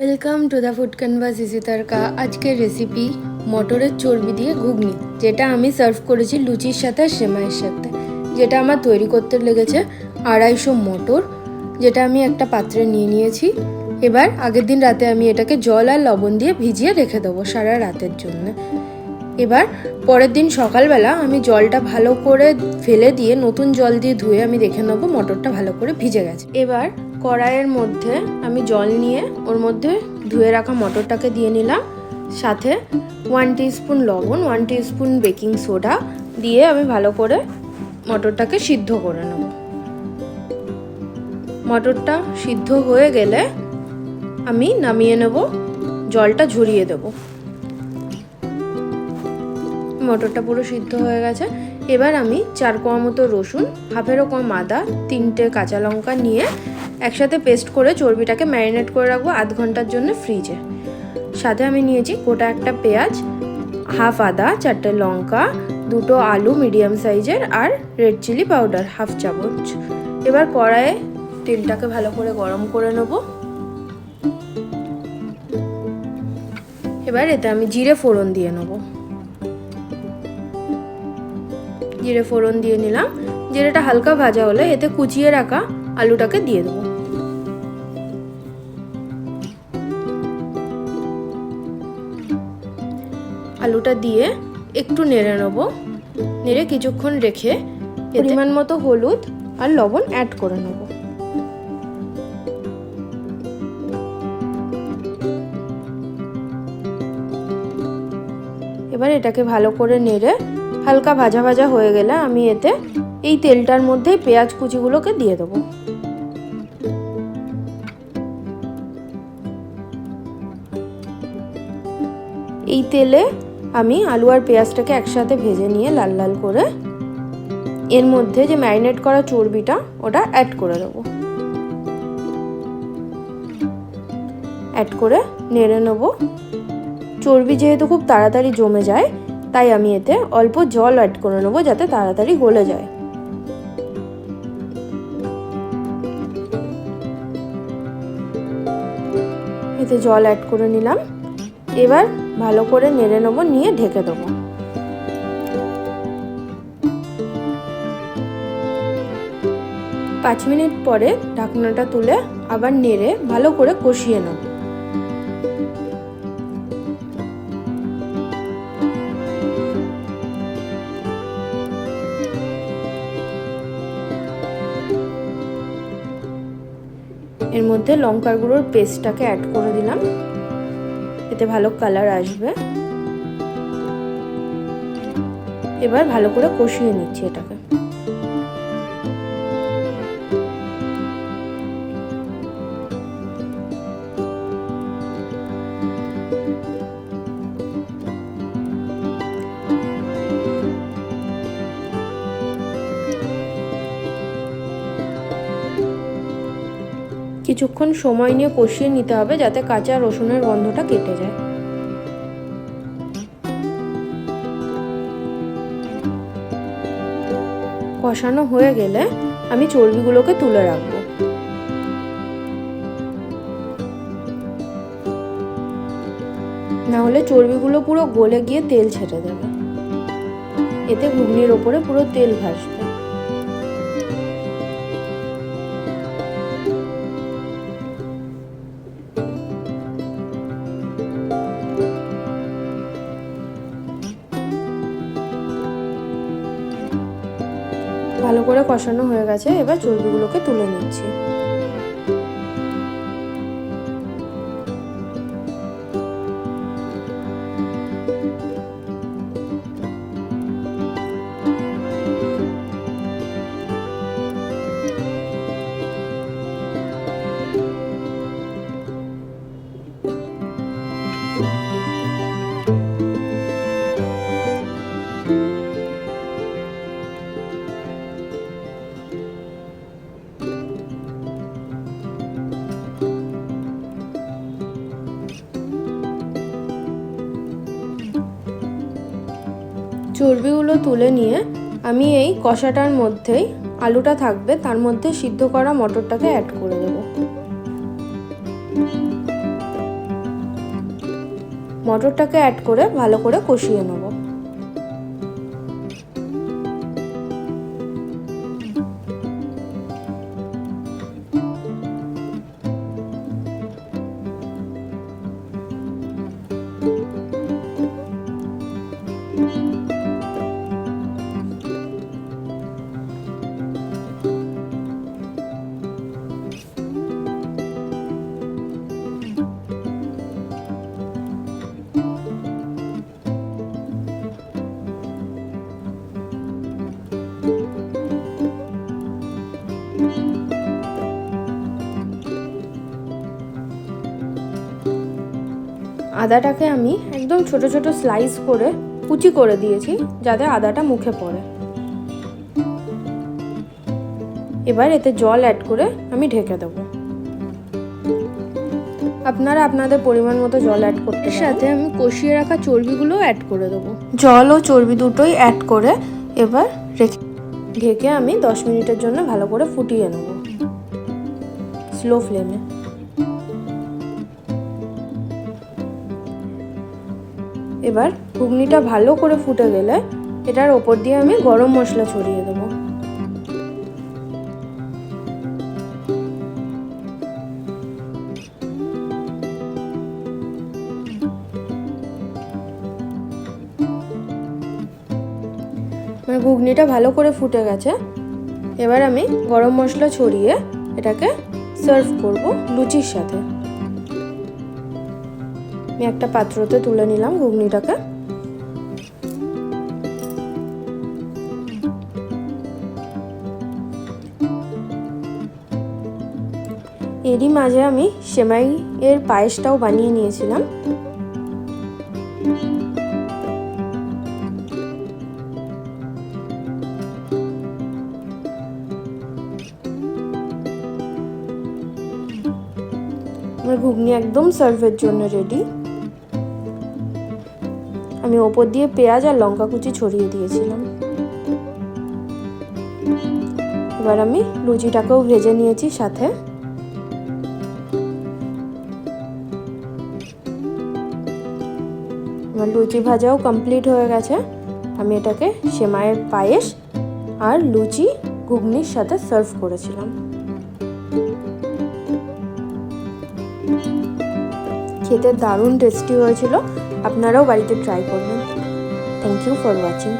Welcome to the food canvas ইসিতারকা। আজকের recipe মটরের চর্বি দিয়ে ঘুগনি, যেটা আমি সার্ভ করেছি লুচির সাথে আর সেমাইয়ের সাথে। যেটা আমার তৈরি করতে লেগেছে 250 মটর, যেটা আমি একটা পাত্রে নিয়ে নিয়েছি। এবার আগের দিন রাতে আমি এটাকে জল আর লবণ দিয়ে ভিজিয়ে রেখে দেবো সারা রাতের জন্য। এবার পরের দিন সকালবেলা আমি জলটা ভালো করে ফেলে দিয়ে নতুন জল দিয়ে ধুয়ে আমি দেখে নেবো মটরটা ভালো করে ভিজে গেছে। এবার কড়াইয়ের মধ্যে আমি জল নিয়ে ওর মধ্যে ধুয়ে রাখা মটরটাকে দিয়ে নিলাম, সাথে 1 টিস্পুন লবণ, 1 টিস্পুন বেকিং সোডা দিয়ে আমি ভালো করে মটরটাকে সিদ্ধ করে নেব। মটরটা সিদ্ধ হয়ে গেলে আমি নামিয়ে নেব, জলটা ঝরিয়ে দেব। মটরটা পুরো সিদ্ধ হয়ে গেছে। এবার আমি 4 কোয়া মতো রসুন, হাফেরও কম আদা, 3টে কাঁচা লঙ্কা নিয়ে একসাথে পেস্ট করে চর্বিটাকে ম্যারিনেট করে রাখবো আধ ঘন্টার জন্য ফ্রিজে। সাথে আমি নিয়েছি গোটা একটা পেঁয়াজ, হাফ আদা, 4টে লঙ্কা, 2টো আলু মিডিয়াম সাইজের, আর রেড চিলি পাউডার হাফ চামচ। এবার কড়াইয়ে তেলটাকে ভালো করে গরম করে নেব। এবার এতে আমি জিরে ফোড়ন দিয়ে নেব। জিরে ফোড়ন দিয়ে নিলাম। জিরেটা হালকা ভাজা হলে এতে কুচিয়ে রাখা আলুটাকে দিয়ে দেবো। আলুটা দিয়ে একটু নেড়ে নেব। নেড়ে কিছুক্ষণ রেখে পরিমাণ মতো হলুদ আর লবণ অ্যাড করে নেব। এবার এটাকে ভালো করে নেড়ে হালকা ভাজা ভাজা হয়ে গেলে আমি এতে এই তেলটার মধ্যেই পেঁয়াজ কুচিগুলোকে দিয়ে দেবো। এই তেলে আমি আলু আর পেঁয়াজটাকে একসাথে ভেজে নিয়ে লাল লাল করে এর মধ্যে যে ম্যারিনেট করা চর্বিটা ওটা অ্যাড করে দেবো। অ্যাড করে নেড়ে নেবো। চর্বি যেহেতু খুব তাড়াতাড়ি জমে যায়, তাই আমি এতে অল্প জল অ্যাড করে নেবো যাতে তাড়াতাড়ি গলে যায়। এতে জল অ্যাড করে নিলাম। এবার ভালো করে নেড়ে নেবো, নিয়ে ঢেকে দেবো। পাঁচ মিনিট পরে ঢাকনাটা তুলে আবার নেড়ে ভালো করে কষিয়ে নেব। এর মধ্যে লঙ্কার গুঁড়োর পেস্টটাকে অ্যাড করে দিলাম, এতে ভালো কালার আসবে। এবার ভালো করে কষিয়ে নিচ্ছি এটাকে। কিছুক্ষণ সময় নিয়ে কষিয়ে নিতে হবে যাতে কাঁচা রসুনের গন্ধটা কেটে যায়। কষানো হয়ে গেলে আমি চর্বিগুলোকে তুলে রাখবো। না হলে চর্বিগুলো পুরো গলে গিয়ে তেল ছেড়ে দেবে। এতে ঘুগনির ওপরে পুরো তেল ভাসবে। ভালো করে কষানো হয়ে গেছে। এবার চর্বিগুলোকে তুলে নিচ্ছি। চর্বিগুলো তুলে নিয়ে আমি এই কষাটার মধ্যেই আলুটা থাকবে, তার মধ্যে সিদ্ধ করা মটরটাকে অ্যাড করে দেব। মটরটাকে অ্যাড করে ভালো করে কষিয়ে নেব। আদাটাকে আমি একদম ছোট ছোট স্লাইস করে কুচি করে দিয়েছি যাতে আদাটা মুখে পড়ে। এবার এতে জল অ্যাড করে আমি ঢেকে দেব। আপনারা আপনাদের পরিমাণ মতো জল অ্যাড করতে পারেন। সাথে আমি কষিয়ে রাখা চর্বিগুলো অ্যাড করে দেবো। জল ও চর্বি দুটোই অ্যাড করে এবার ঢেকে আমি 10 মিনিটের জন্য ভালো করে ফুটিয়ে নেব স্লো ফ্লেমে। এবার ঘুগনিটা ভালো করে ফুটে গেলে এটার ওপর দিয়ে আমি গরম মশলা ছড়িয়ে দেবো। ঘুগনিটা ভালো করে ফুটে গেছে। এবার আমি গরম মশলা ছড়িয়ে এটাকে সার্ভ করব লুচির সাথে। আমি একটা পাত্রতে তুলে নিলাম ঘুগনিটাকে। এরই মাঝে আমি সেমাই এর পায়েসটাও বানিয়ে নিয়েছিলাম। আমার ঘুগনি একদম সার্ভের জন্য রেডি। আমি ওপর দিয়ে পেঁয়াজ আর লঙ্কা কুচি ছড়িয়ে দিয়েছিলাম। এবার আমি লুচিটাকেও ভেজে নিয়েছি সাথে। আমার লুচি ভাজাও কমপ্লিট হয়ে গেছে। আমি এটাকে সেমাইয়ের পায়েস আর লুচি ঘুগনির সাথে সার্ভ করেছিলাম। খেতে দারুণ টেস্টি হয়েছিল। আপনারাও বাড়িতে ট্রাই করবেন। Thank you for watching.